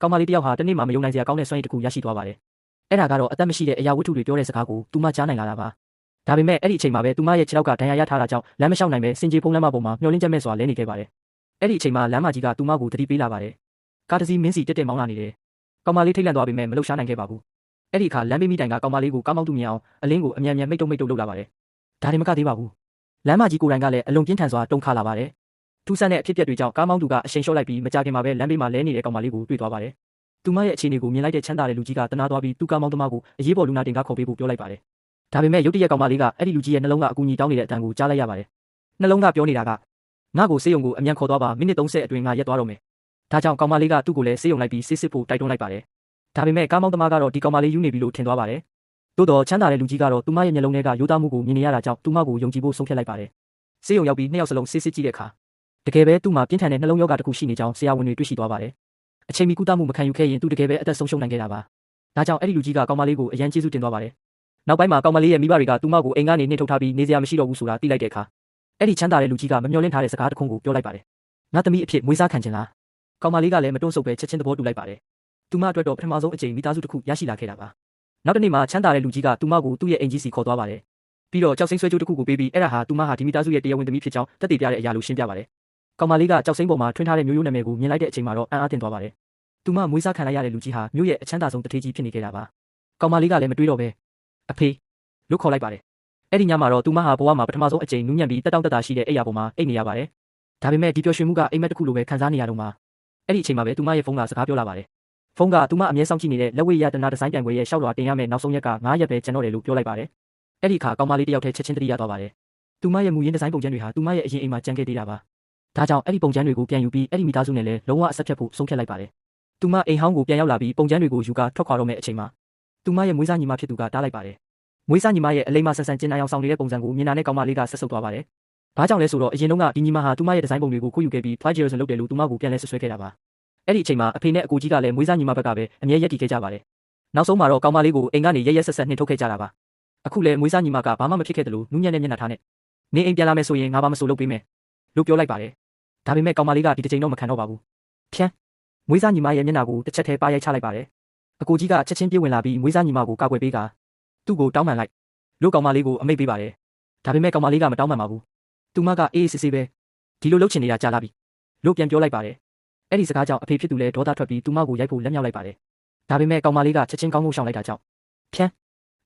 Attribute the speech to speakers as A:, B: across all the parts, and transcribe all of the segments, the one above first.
A: ကောင်မလေးတယောက်ဟာတနေ့မှမယုံနိုင်စရာကောင်းတဲ့စွမ်းရည်တစ်ခုရရှိသွားပါတယ်။အဲ့ဒါကတော့အသက်မရှိတဲ့အရာဝတ္ထုတွေပြောတဲ့စကားကိုသူမကြားနိုင်လာတာပါ။ဒါပေမဲ့အဲ့ဒီအချိန်မှာပဲသူမရဲ့ခြေထောက်ကဒဏ်ရာရထားတာကြောင့်လမ်းမလျှောက်နိုင်ပဲစင်ကြေဖုံးလမ်းမပေါ်မှာမျောလင်းချက်မဲ့စွာလဲနေခဲ့ပါတယ်။အဲ့ဒီအချိန်မှာလမ်းမကြီးကသူမကိုတတိပေးလာပါတယ်။ကားတစ်စီးမင်းစီတက်မောင်းလာနေတယ်။ကောင်မလေးထိတ်လန့်သွားပေမဲ့မလှုပ်ရှားနိုင်ခဲ့ပါဘူး။အဲ့ဒီအခါလမ်းဘေးမိတိုင်ကကောင်မလေးကိုကားမောင်းသူမြင်အောင်အလင်းကိုအမြန်မိတ်တုံလုပ်လာပါတယ်။ဒါတင်မကသေးပါဘူး။လမ်းမကြီးကိုယ်တိုင်ကလည်းအလွန်ပြင်းထန်စွာတုန်ခါလာပါတယ်။ထူးဆန်းတဲ့အဖြစ်အပျက်တွေကြောင့်ကားမောင်းသူကအရှိန်လျှော့လိုက်ပြီးမကြခင်မှာပဲလမ်းဘေးမှာလဲနေတဲ့ကောင်မလေးကိုတွေ့သွားပါတယ်။သူမရဲ့အခြေအနေကိုမြင်လိုက်တဲ့ချမ်းသာတဲ့လူကြီးကတနာသွားပြီးသူ့ကားမောင်းသမားကိုအရေးပေါ်လူနာတင်ကားခေါ်ပေးဖို့ပြောလိုက်ပါတယ်။ဒါပေမဲ့ရုတ်တရက်ကောင်မလေးကအဲ့ဒီလူကြီးရဲ့နှလုံးကအကူအညီတောင်းနေတဲ့အတန်ကိုကြားလိုက်ရပါတယ်။နှလုံးကပြောနေတာကငါ့ကိုဆေးရုံကိုအမြန်ခေါ်သွားပါမိနစ်30အတွင်းငါရက်သွားတော့မယ်။ဒါကြောင့်ကောင်မလေးကသူ့ကိုလည်းဆေးရုံလိုက်ပြီးဆေးစစ်ဖို့တိုက်တွန်းလိုက်ပါတယ်။ဒါပေမဲ့ကားမောင်းသမားကတော့ဒီကောင်မလေးယူနေပြီလို့ထင်သွားပါတယ်။သို့တော့ချမ်းသာတဲ့လူကြီးကတော့သူမရဲ့မျက်လုံးထဲကရိုးသားမှုကိုမြင်နေရတာကြောင့်သူမကိုယုံကြည်ဖို့ဆုံးဖြတ်လိုက်ပါတယ်။ဆေးရုံရောက်ပြီးနှစ်ယောက်စလုံးဆေးစစ်ကြည့်တဲ့အခါတကယ်ပဲသူ့မှာပြင်းထန်တဲ့နှလုံးရောဂါတစ်ခုရှိနေကြောင်းဆရာဝန်တွေတွေ့ရှိသွားပါတယ်။အချိန်မီကုသမှုမခံယူခဲ့ရင်သူတကယ်ပဲအသက်ဆုံးရှုံးနိုင်ခဲ့တာပါ။ဒါကြောင့်အဲ့ဒီလူကြီးကကောင်မလေးကိုအရန်ကျေးဇူးတင်သွားပါတယ်။နောက်ပိုင်းမှာကောင်မလေးရဲ့မိဘတွေကသူမကိုအိမ်ကနေနှင်ထုတ်ထားပြီးနေစရာမရှိတော့ဘူးဆိုတာသိလိုက်တဲ့အခါအဲ့ဒီချမ်းသာတဲ့လူကြီးကမမျှော်လင့်ထားတဲ့စကားတစ်ခုကိုပြောလိုက်ပါတယ်။ငါသမီးအဖြစ်မွေးစားခံချင်လား။ကောင်မလေးကလည်းမတွန့်ဆုတ်ပဲချက်ချင်းသဘောတူလိုက်ပါတယ်။သူမအတွက်တော့ပထမဆုံးအကြိမ်မိသားစုတစ်ခုရရှိလာခဲ့တာပါ။နောက်တစ်နေ့မှာချမ်းသာတဲ့လူကြီးကသူမကိုသူ့ရဲ့အိမ်ကြီးစီခေါ်သွားပါတယ်။ပြီးတော့ကြောက်စိမ့်ဆွဲကြိုးတစ်ခုကိုပေးပြီးအဲ့ဒါဟာသူမဟာဒီမိသားစုရဲ့တရားဝင်သမီးဖြစ်ကြောင်းသက်သေပြတဲ့အရာလို့ရှင်းပြပါတယ်။ကောင်မလေးကကြောက်စိမ့်ပေါ်မှာထွန်းထားတဲ့မျိုးရိုးနာမည်ကိုမြင်လိုက်တဲ့အချိန်မှာတော့အံ့အားသင့်သွားပါတယ်။သူမမွေးစားခံလိုက်ရတဲ့လူကြီးဟာမြို့ရဲ့အချမ်းသာဆုံးတထေးကြီးဖြစ်နေခဲ့တာပါ။ကောင်မလေးကလည်းမတွေးတော့ပဲအဖေလို့ခေါ်လိုက်ပါတယ်။အဲ့ဒီညမှာတော့သူမဟာဘဝမှာပထမဆုံးအကြိမ်နူးညံ့ပြီးတက်တောင့်တက်တာရှိတဲ့အိယာပေါ်မှာအိတ်နေရပါတယ်။ဒါပေမဲ့ဒီပျော်ရွှင်မှုကအိမ်မက်တစ်ခုလိုပဲခံစားနေရတော့မှအဲ့ဒီအချိန်မှာပဲသူမရဲ့ဖုန်းကစကားပြောလာပါတယ်။ဖုန်းကသူမအမြဲစောင့်ကြည့်နေတဲ့လက်ဝဲရတနာဒီဇိုင်းပြန်ွယ်ရဲ့ရှောက်လွှာတင်ရမယ့်နောက်ဆုံးရက်က9ရက်ပဲကျန်တော့တယ်လို့ပြောလိုက်ပါတယ်။အဲ့ဒီအခါကောင်မလေးတယောက်တည်းချက်ချင်းတတိယသွားပါတယ်။သူမရဲ့မူရင်းဒီဇိုင်းပုံစံတွေဟာသူမရဲ့အရင်အိမ်မှာကျန်ခဲ့သေးတာပါ။ဒါကြောင့်အဲ့ဒီပုံစံတွေကိုပြန်ယူပြီးအဲ့ဒီမိသားစုနဲ့လည်းလုံးဝအဆက်ဖြတ်ဖို့ဆုံးဖြတ်လိုက်ပါတယ်။သူမအိမ်ဟောင်းကိုပြန်ရောက်လာပြီးပုံစံတွေကိုယူကာထွက်ခွာတော့မယ့်အချိန်မှာသူမရဲ့မွေးစားညီမဖြစ်သူကတားလိုက်ပါတယ်။မွေးစားညီမရဲ့အလိမ္မာဆန်ဆန်ကျင်နာအောင်ဆောင်နေတဲ့ပုံစံကိုမြင်တာနဲ့ကောင်မလေးကဆက်ဆုပ်သွားပါတယ်။ဘာကြောင့်လဲဆိုတော့အရင်တုန်းကဒီညီမဟာသူမရဲ့ဒီဇိုင်းပုံတွေကိုခိုးယူခဲ့ပြီး plagiarism လုပ်တယ်လို့သူမကိုပြန်လဲဆွဆွဲခဲ့တာပါ။အဲ့ဒီအချိန်မှာအဖေနဲ့အကိုကြီးကလည်းမွေးစားညီမဘက်ကပဲအမြဲရက်တည်ခဲ့ကြပါတယ်။နောက်ဆုံးမှာတော့ကောင်မလေးကိုအိမ်ကနေရက်ဆက်နှင်ထုတ်ခဲ့ကြတာပါ။အခုလည်းမွေးစားညီမကဘာမှမဖြစ်ခဲ့တယ်လို့နူးညံ့တဲ့မျက်နှာထားနဲ့နေအိမ်ပြန်လာမယ်ဆိုရင်ငါဘာမဆိုလုပ်ပေးမယ်လို့ပြောလိုက်ပါတယ်။ဒါပေမဲ့ကောင်မလေးကဒီတစ်ချိန်တော့မခံတော့ပါဘူး။ဖြန်းမွေးစားညီမရဲ့မျက်နှာကိုတစ်ချက်တည်းပါရိုက်ချလိုက်ပါတယ်။အကိုကြီးကချက်ချင်းပြေးဝင်လာပြီးမွေးစားညီမကိုကာကွယ်ပေးကသူ့ကိုတောင်းပန်လိုက်လို့ကောင်မလေးကိုအမိတ်ပေးပါတယ်။ဒါပေမဲ့ကောင်မလေးကမတောင်းပန်ပါဘူး။သူမကအေးစစ်စစ်ပဲဒီလိုလုပ်ချင်နေတာကြားလာပြီလို့ပြန်ပြောလိုက်ပါတယ်။အဲ့ဒီစကားကြောင့်အဖေဖြစ်သူလည်းဒေါသထွက်ပြီးသူမကိုရိုက်ဖို့လက်မြောက်လိုက်ပါတယ်။ဒါပေမဲ့ကောင်မလေးကချက်ချင်းကောင်းမှုရှောင်လိုက်တာကြောင့်ဖြန်း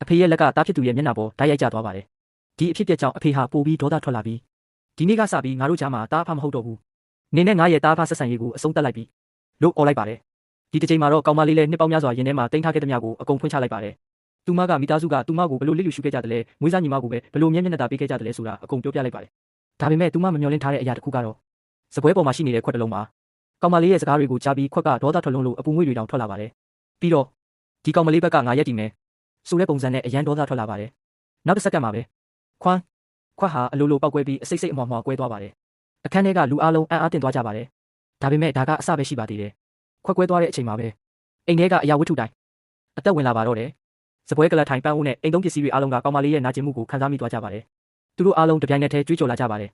A: အဖေရဲ့လက်ကတားဖြစ်သူရဲ့မျက်နှာပေါ်ဓာတ်ရိုက်ကျသွားပါတယ်။ဒီအဖြစ်အပျက်ကြောင့်အဖေဟာပိုပြီးဒေါသထွက်လာပြီးဒီနေ့ကစပြီးငါတို့ကြားမှာတားအဖမဟုတ်တော့ဘူး။နေနဲ့ငါရဲ့တားအဖဆက်ဆံရေးကိုအဆုံးသတ်လိုက်ပြီလို့អော်လိုက်ပါတယ်။ဒီတစ်ချိန်မှာတော့ကောင်မလေးလည်းနှစ်ပေါင်းများစွာရင်ထဲမှာတင်ထားခဲ့တဲ့မြကိုအကုန်ဖွင့်ချလိုက်ပါတယ်။သူမကမိသားစုကသူမကိုဘလို့လစ်လျူရှုခဲ့ကြတယ်လဲမွေးစားညီမကိုပဲဘလို့မျက်နှာပေးခဲ့ကြတယ်လဲဆိုတာအကုန်ပြောပြလိုက်ပါတယ်။ဒါပေမဲ့သူမမမျှော်လင့်ထားတဲ့အရာတစ်ခုကတော့စပွဲပေါ်မှာရှိနေတဲ့ခွက်တစ်လုံးပါကောင်မလေးရဲ့စကားတွေကိုကြားပြီးခွက်ကဒေါသထွက်လုံးလို့အပူငွေ့တွေတောင်ထွက်လာပါတယ်။ပြီးတော့ဒီကောင်မလေးဘက်ကငါရက်တည်မယ်ဆိုတဲ့ပုံစံနဲ့အရန်ဒေါသထွက်လာပါတယ်။နောက်တစ်စက္ကန့်မှာပဲခွက်ဟာအလိုလိုပောက်ကွဲပြီးအစိတ်အမွှားမွှားကွဲသွားပါတယ်။အခန်းထဲကလူအလုံးအံ့အားသင့်သွားကြပါတယ်။ဒါပေမဲ့ဒါကအစပဲရှိပါသေးတယ်။ခွက်ကွဲသွားတဲ့အချိန်မှာပဲအိမ်ထဲကအရာဝတ္ထုတိုင်းအသက်ဝင်လာပါတော့တယ်။စပွဲကလတ်ထိုင်ပန်းဦးနဲ့အိမ်သုံးပစ္စည်းတွေအားလုံးကကောင်မလေးရဲ့နာကျင်မှုကိုခံစားမိသွားကြပါတယ်။သူတို့အားလုံးတပြိုင်နက်တည်းကြွေးကြော်လာကြပါတယ်